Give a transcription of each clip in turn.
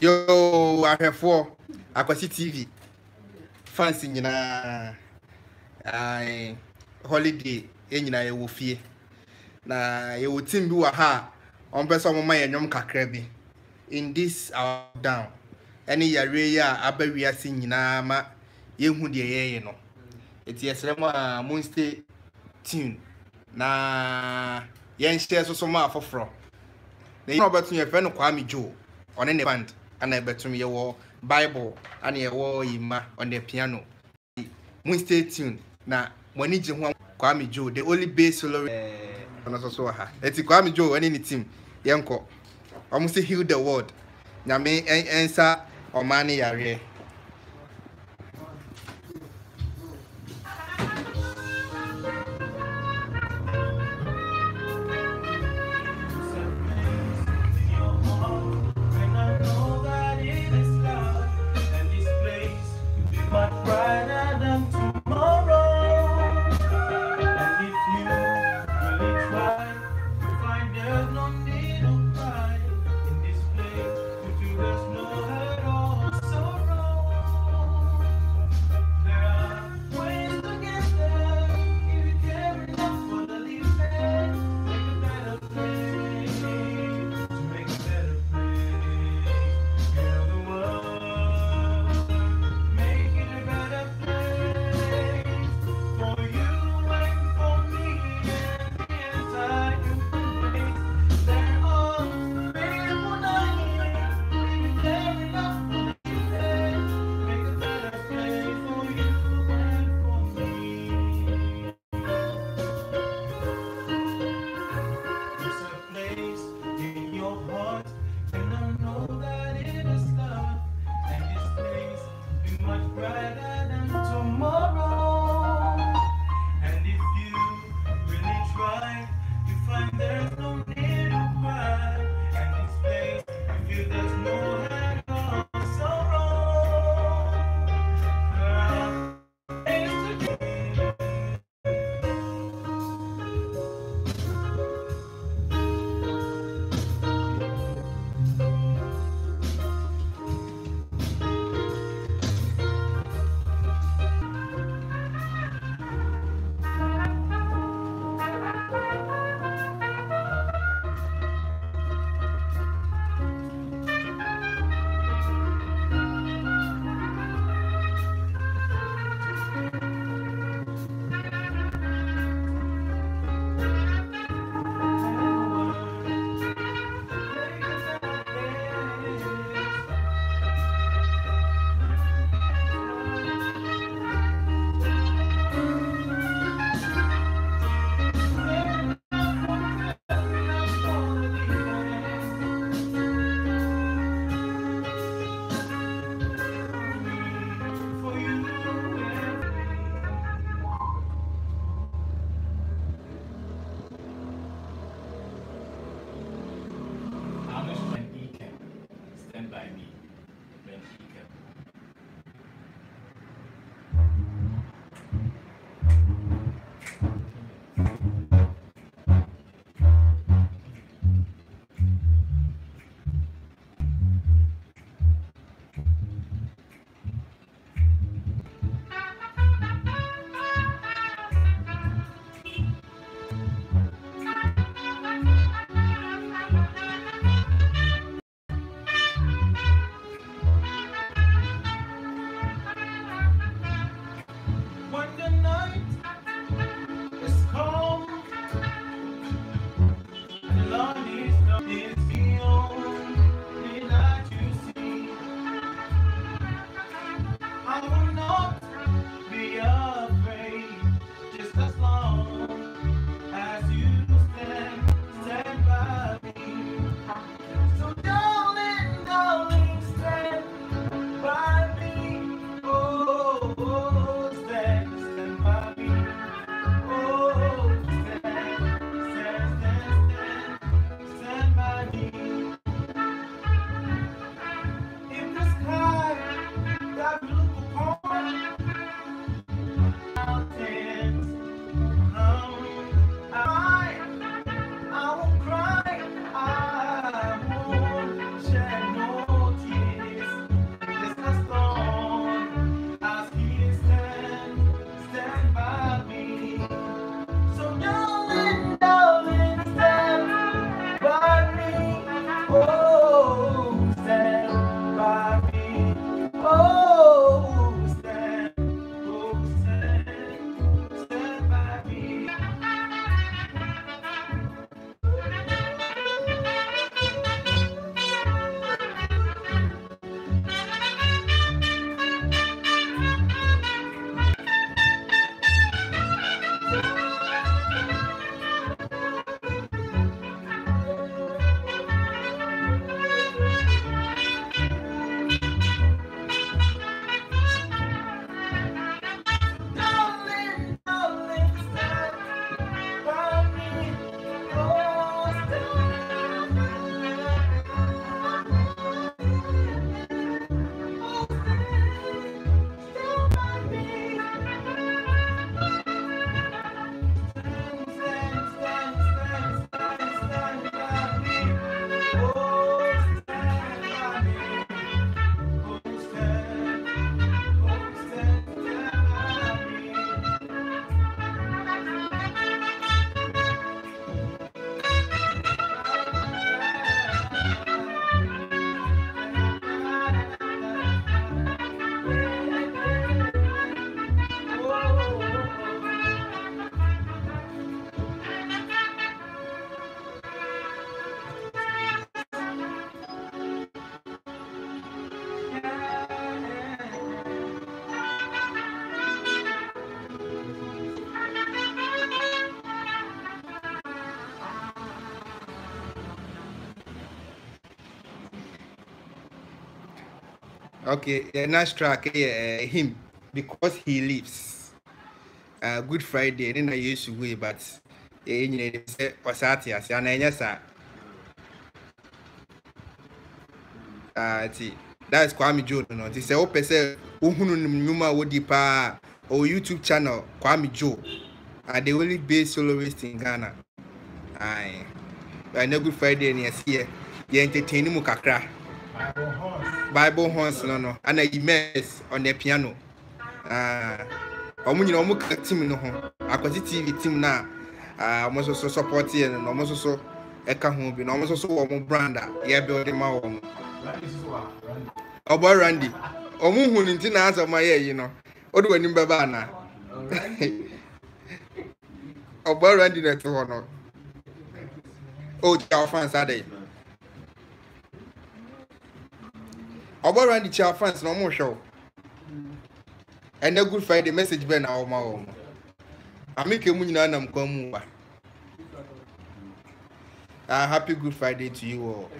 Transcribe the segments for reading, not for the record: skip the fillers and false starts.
Yo, I have four AKWASI TV fans in holiday in your fee. Na you would team do a ha on person of my young cacrabi in this our down. Any area abe we are seeing ma you who the no. It's yes, moon stay tune na yen shares so much for from. They know about your friend Kwame Joe on any band. And I bet to me your Bible and your war on the piano. We stay tuned. Now, when it's Kwame Joe, the only bass solo on us also. It's Kwame Joe and any team. Yanko almost heal the world. Now, may answer or money are here. Okay, the next track him because he lives. Good Friday, then I used to wait, but you say Osatias, and yes, that's Kwame Joe. No, they say, oh, person, Uhunu Numa Wodipa or YouTube channel, Kwame Joe. The only base soloist in Ghana. Aye, I know Good Friday, and yes, here, you entertain Mukakra. Bible horns, no, and I immerse on the piano. Omu nyina omu ka team no ho akwati TV team na omo so support ye no omo so eka ho bi na omo so wo brand a ye build ma wo mo obo Randy omu hu ni nti na asa ma ye yi no odu wani beba na obo Randy na to ho no o cha fans ade obo Randy cha fans na omo show and a Good Friday message ben na omo wo I make a munyina nam kwamu ba. Happy Good Friday to you all.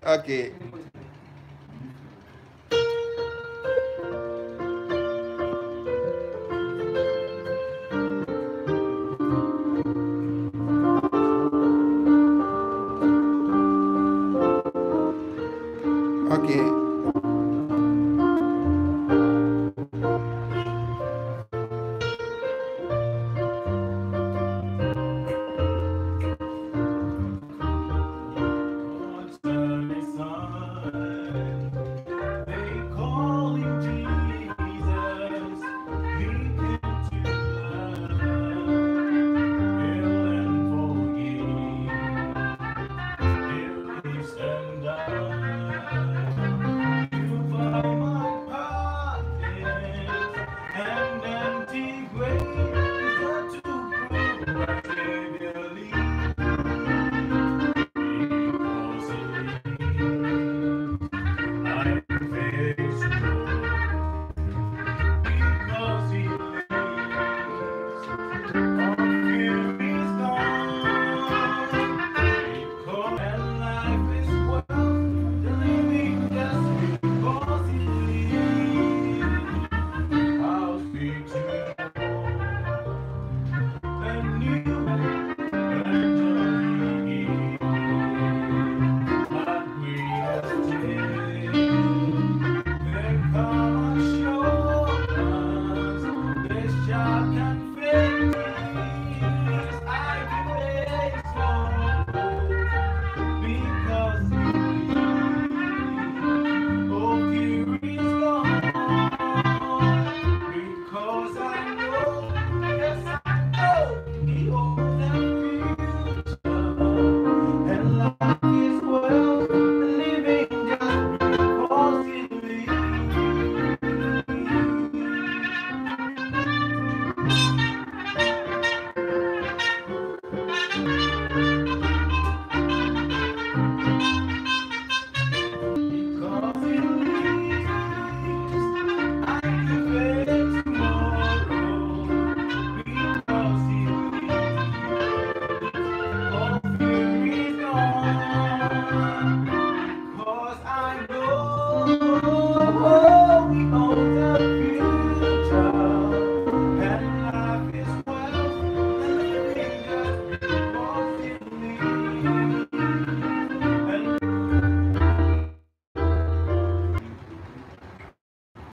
Okay. Okay.